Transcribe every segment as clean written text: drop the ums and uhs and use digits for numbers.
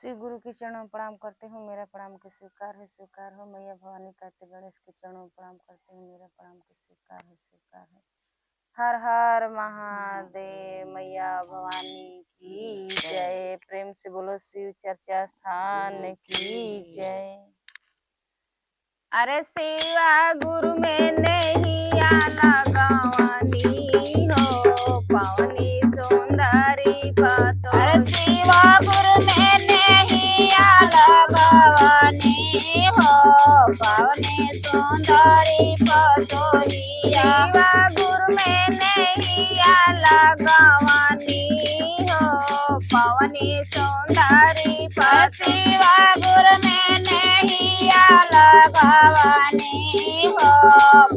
शिव गुरु के चरणों में प्रणाम करते हूँ। मेरा प्रणाम के स्वीकार है, स्वीकार हो। मैया भवानी कहते गणेश के चरणों में प्रणाम करते हूँ। मेरा प्रणाम के स्वीकार है, स्वीकार है। हर हर महादेव। मैया भवानी की जय। प्रेम से बोलो शिव चर्चा स्थान की जय। अरे शिवा गुरु में नहीं आना गवानी हो, पवनी सुंदरी पतो। अरे शिवा गुरु में नहीं आना गवानी हो, पवनी सुंदरी पतो। शिवा गुरु में नहीं आना गवानी हो, पवनी सुंदरी पतो। शिवा गुरु में नहीं आना भवानी हो,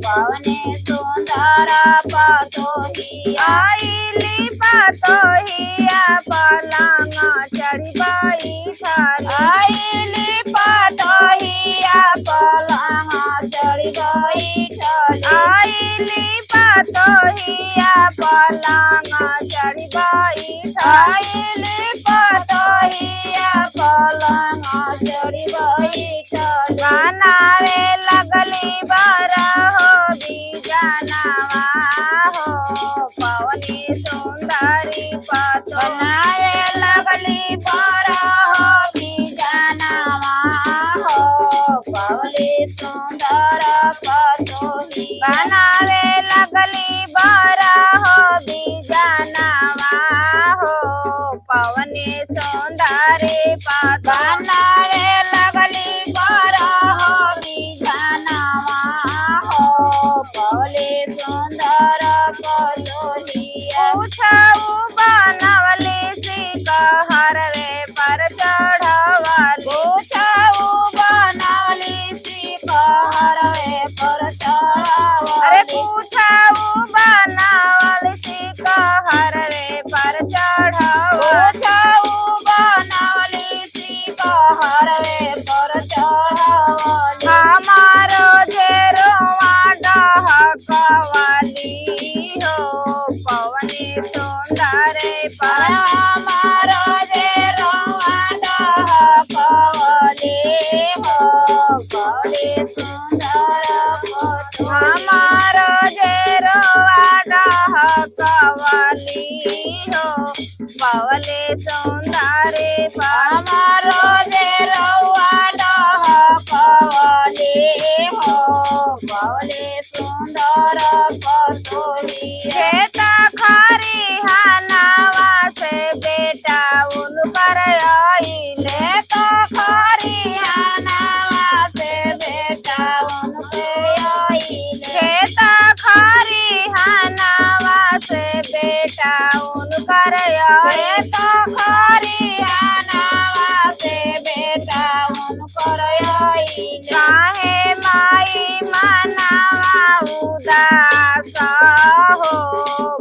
पवनी सुंदर पतोहिया। आईली पतोहिया पलंग चढ़ी बैठल। आईली पतोहिया पलंग चढ़ी बैठल। आईली पतोहिया पलंग चढ़ी बैठल। आईली पतोहिया पलंग चढ़ी बैठल। बनावे लगली बरा हो बीजनवा हो, पवनी सुंदरी पतो। बनावे लगली बरा हो बीजनवा हो, पवनी सुंदर पतोही। बनावे लगली बरा हो बीजनवा हो, पवनी सुंदरी पतो। बनावे लगली बरा हो बीजनवा हो, पवनी सुंदर पतोहिया। पूछऊ बनवली सिकहरवे पर चढ़वली। पूछऊ बनवली सिकहरवे पर चढ़वली। अरे पूछऊ बनवली सिकहरवे पर चढ़वली। पूछऊ बनवली सिकहरवे पर चढ़वली। हमारो जेरोवा डहकवली हो, पवनी सुंदरी पतो। हमारो जेरोवा डहकवली हो, पवनी सुंदर पतो। हमारो जेरोवा डहकवली हो, पवनी सुंदरी पतो। हमारो जेरोवा डहकवली हो, पवनी सुंदर पतोहिया। खेत खरिहानवा से बेटा उनकर आइले। तो खरिहानवा से बेटा उनके आइले। खेत खरिहानवा से बेटा उनकर आइले। तो खरिहानवा से बेटा उनकर आइले। काहे माई मनवा उदास हो,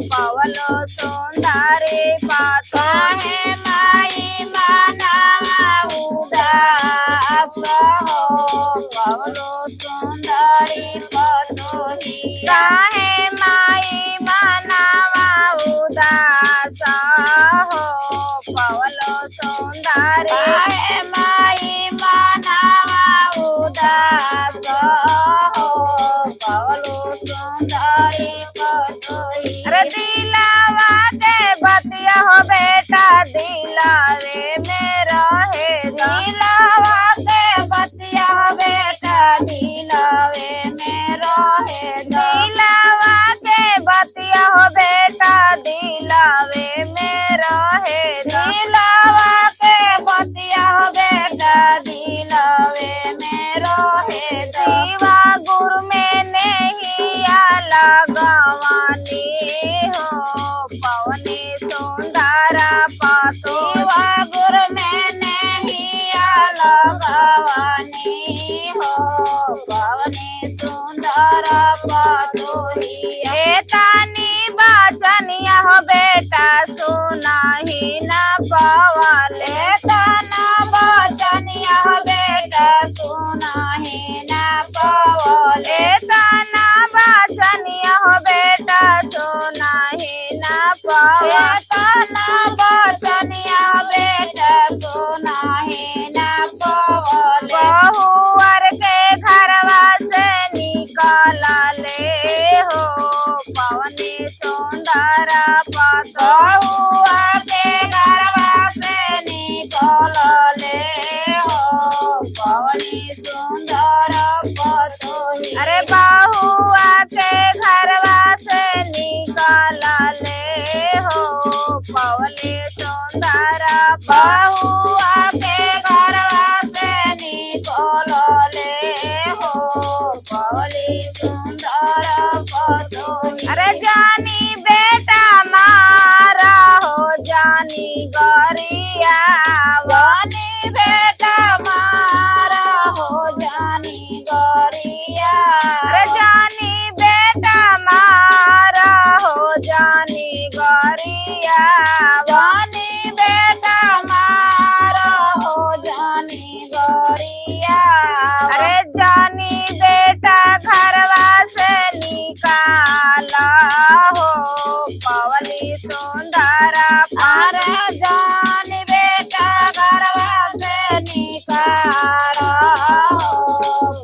पवनो सुंदरी पतो। काहे माई मनवा उदास हो, पवनो सुंदरी पतोही। काहे माई मनवा उदास हो, पवनो सुंदरी। काहे माई मनवा उदास हो, पवनो सुंदरी पतोही। अरे दिलावा दे बतिया हो बेटा, दिलावे में रहे। दिलावा दे बतिया हो बेटा, दिलावे में रहे। दिलावा दे बतिया हो बेटा, दिलावे में रहे। दिलावा के बतिया हो बेटा, दिलावे में रहे। शिवा गुरु में नहीं आला गवानी हो, पवनी सुंदर पतो। शिवा गुरु में नहीं आला गवानी हो, पवनी सुंदर पतोहिया। एतानी बचनिया हो बेटा, सुनाही न पवाले। तना बचनिया हो बेटा, सुनाही न पवाले। तना बचनिया हो बेटा, सुनाही न पवाले। तना बचनिया बेटा, सुनाही निकलले हो पवनी सुंदर पतोही। अरे बहुआ के घरवा से निकलले हो पवनी सुंदर बहुआ के घरवा से निकलले हो पवनी सुंदर पतोही। अरे जानी बेटा मारा हो जानी गरिया जानी बेटा मारा हो जानी गरिया। अरे जानी बेटा मारा हो जानी गरिया जानी बेटा मारा हो जानी गरिया। अरे जानी बेटा घरवा से निकाला हो पवनी सुंदर अरे जानी बेटा घरवा से निकाला हो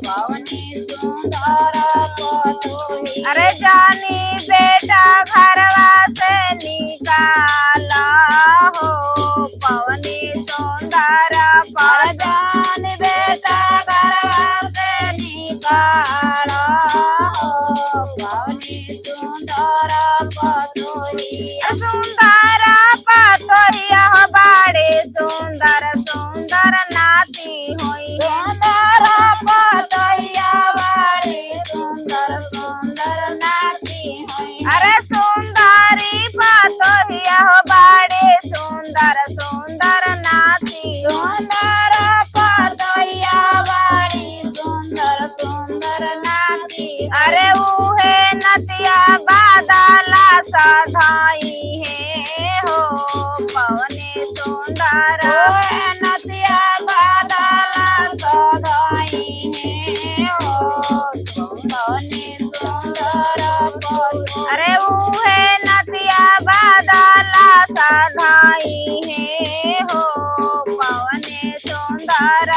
पवनी सुंदर पतोही। अरे जानी बेटा घरवा से निकाला हो पवनी सुंदर अरे जानी बेटा घरवा से निकाला हो पवनी सुंदर पतोही। सुंदर पतोहिया बाड़े सुंदर सुंदर नाती हुई सुंदर पतोहिया बाड़ी सुंदर सुंदर नाची हुई। अरे सुंदरी पतोहिया बाड़े सुंदर सुंदर नाती सुंदर पतोहिया बाड़ी सुंदर सुंदर नाची। अरे उहे नदिया बादला सधाई है हो पवनी सुंदर ओए नदिया बादल सदाई है हो पवनी सुंदर पतोही। अरे उहे नदिया बादला सधाई है हो पवनी सुंदर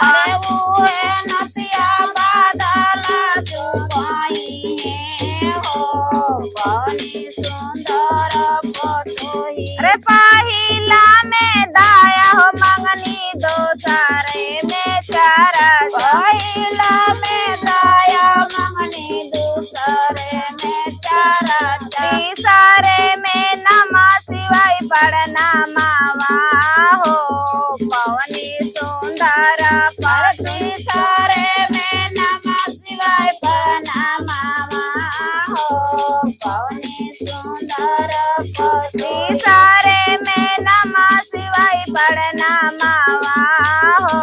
अरे उहे नदिया बादल चुपाई है हो पवनी सुंदर पतोही। अरे पहिला में दाया हो मंगनी दोसरे में चारा पहिला में दाया मंगनी दूसरे में चारा तीसरे में नमा शिवाय पढ़ना मावा हो पवनी सुंदर पर तीसरे में नमः शिवाय प्रणामा हो पवनी सुंदर पतोही। तीसरे में नमा शिवाय पढ़ना मावा हो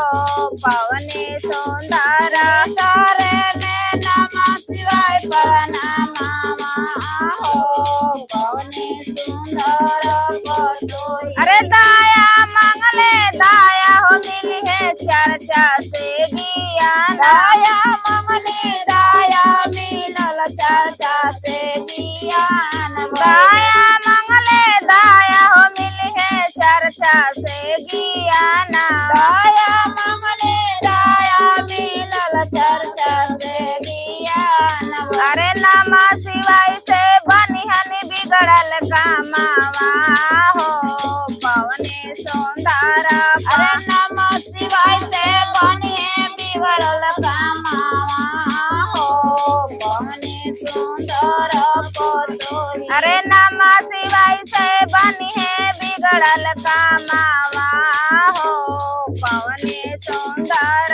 पवनी सुंदर तीसरे में नमः शिवाय प्रणामा हो पवनी सुंदर पतोही। अरे दाया मंगले दाया हो मिली है चर्चा से ज्ञान दाया मंगले दाया मिलल चर्चा से ज्ञान। दाया मंगले दाया हो मिली है चर्चा से ज्ञान दाया मंगले दाया मिलल चर्चा से ज्ञान। अरे नमा शिवाय से बनिहन बिगड़ल कामावा हो पवनी सुंदर अरे नमः शिवाय से बनिए बिगड़ल कामावा हो पवनी सुंदर पतोही। अरे नमा शिवाय से बनी है बिगड़ल कामावा हो पवनी सुंदर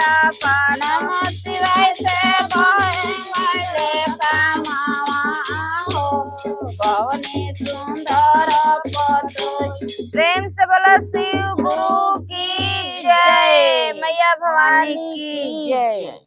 नमः शिवाय से बनिए कामावा हो पवनी सुंदर पतोही। प्रेम से बोलो शिव गुरु की जय, मैया भवानी की जय।